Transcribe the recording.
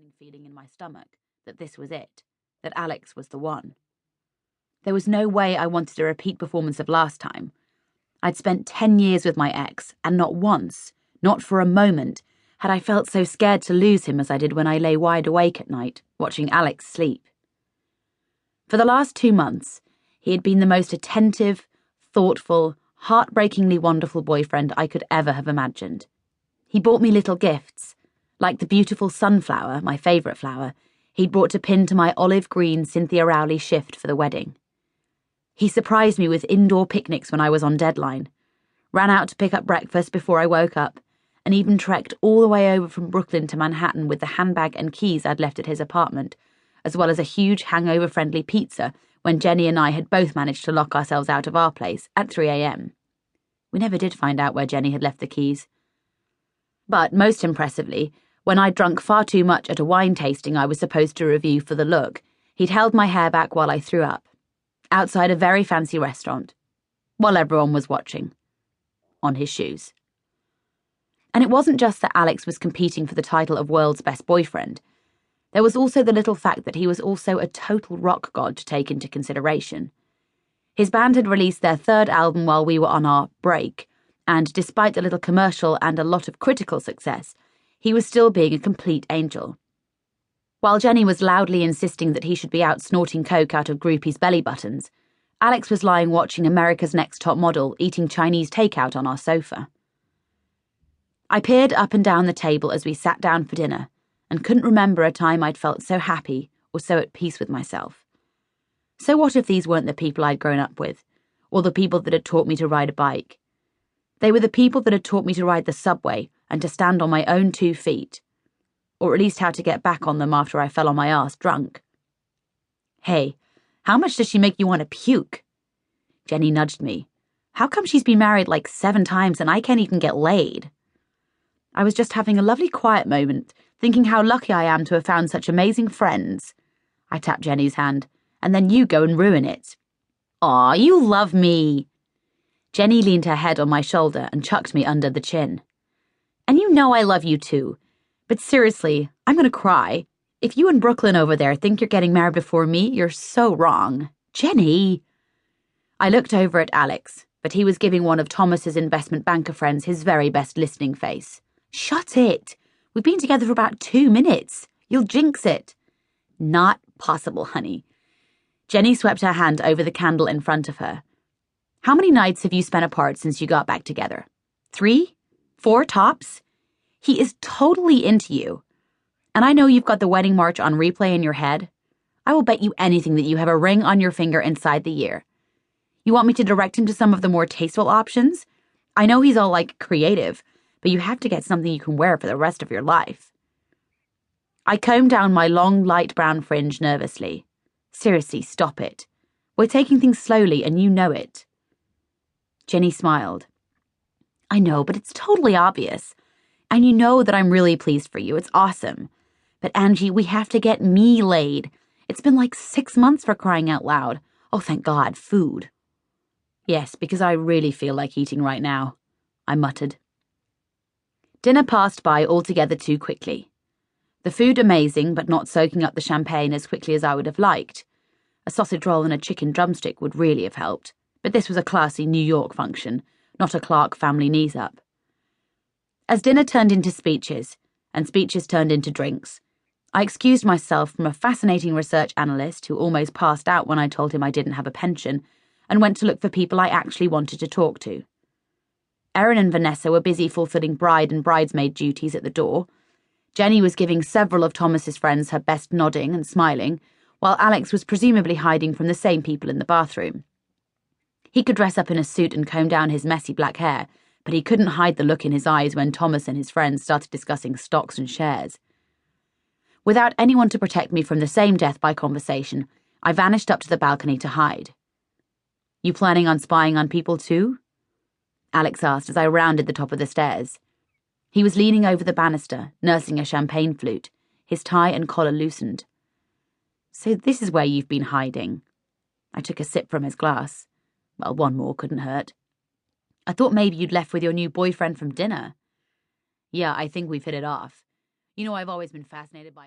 nagging feeling in my stomach that this was it, that Alex was the one. There was no way I wanted a repeat performance of last time. I'd spent 10 years with my ex, and not once, not for a moment, had I felt so scared to lose him as I did when I lay wide awake at night, watching Alex sleep. For the last 2 months, he had been the most attentive, thoughtful, heartbreakingly wonderful boyfriend I could ever have imagined. He bought me little gifts, like the beautiful sunflower, my favourite flower, he'd brought to pin to my olive green Cynthia Rowley shift for the wedding. He surprised me with indoor picnics when I was on deadline, ran out to pick up breakfast before I woke up, and even trekked all the way over from Brooklyn to Manhattan with the handbag and keys I'd left at his apartment, as well as a huge hangover-friendly pizza when Jenny and I had both managed to lock ourselves out of our place at 3 a.m. We never did find out where Jenny had left the keys. But, most impressively, when I'd drunk far too much at a wine tasting I was supposed to review for The Look, he'd held my hair back while I threw up, outside a very fancy restaurant, while everyone was watching, on his shoes. And it wasn't just that Alex was competing for the title of world's best boyfriend. There was also the little fact that he was also a total rock god to take into consideration. His band had released their 3rd album while we were on our break, and despite a little commercial and a lot of critical success, he was still being a complete angel. While Jenny was loudly insisting that he should be out snorting coke out of groupies' belly buttons, Alex was lying watching America's Next Top Model eating Chinese takeout on our sofa. I peered up and down the table as we sat down for dinner, and couldn't remember a time I'd felt so happy or so at peace with myself. So what if these weren't the people I'd grown up with, or the people that had taught me to ride a bike? They were the people that had taught me to ride the subway and to stand on my own 2 feet, or at least how to get back on them after I fell on my ass drunk. Hey, how much does she make you want to puke? Jenny nudged me. How come she's been married like 7 times and I can't even get laid? I was just having a lovely quiet moment, thinking how lucky I am to have found such amazing friends. I tapped Jenny's hand, and then you go and ruin it. Aw, you love me. Jenny leaned her head on my shoulder and chucked me under the chin. And you know I love you too. But seriously, I'm going to cry. If you and Brooklyn over there think you're getting married before me, you're so wrong. Jenny! I looked over at Alex, but he was giving one of Thomas's investment banker friends his very best listening face. Shut it! We've been together for about 2 minutes. You'll jinx it. Not possible, honey. Jenny swept her hand over the candle in front of her. How many nights have you spent apart since you got back together? 3? 4 tops? He is totally into you. And I know you've got the wedding march on replay in your head. I will bet you anything that you have a ring on your finger inside the year. You want me to direct him to some of the more tasteful options? I know he's all, creative, but you have to get something you can wear for the rest of your life. I combed down my long, light brown fringe nervously. Seriously, stop it. We're taking things slowly, and you know it. Jenny smiled. I know, but it's totally obvious. And you know that I'm really pleased for you. It's awesome. But Angie, we have to get me laid. It's been 6 months for crying out loud. Oh, thank God, food. Yes, because I really feel like eating right now, I muttered. Dinner passed by altogether too quickly. The food amazing, but not soaking up the champagne as quickly as I would have liked. A sausage roll and a chicken drumstick would really have helped, but this was a classy New York function, not a Clark family knees-up. As dinner turned into speeches, and speeches turned into drinks, I excused myself from a fascinating research analyst who almost passed out when I told him I didn't have a pension, and went to look for people I actually wanted to talk to. Erin and Vanessa were busy fulfilling bride and bridesmaid duties at the door. Jenny was giving several of Thomas's friends her best nodding and smiling, while Alex was presumably hiding from the same people in the bathroom. He could dress up in a suit and comb down his messy black hair, but he couldn't hide the look in his eyes when Thomas and his friends started discussing stocks and shares. Without anyone to protect me from the same death by conversation, I vanished up to the balcony to hide. You planning on spying on people too? Alex asked as I rounded the top of the stairs. He was leaning over the banister, nursing a champagne flute, his tie and collar loosened. So this is where you've been hiding. I took a sip from his glass. Well, one more couldn't hurt. I thought maybe you'd left with your new boyfriend from dinner. Yeah, I think we've hit it off. You know, I've always been fascinated by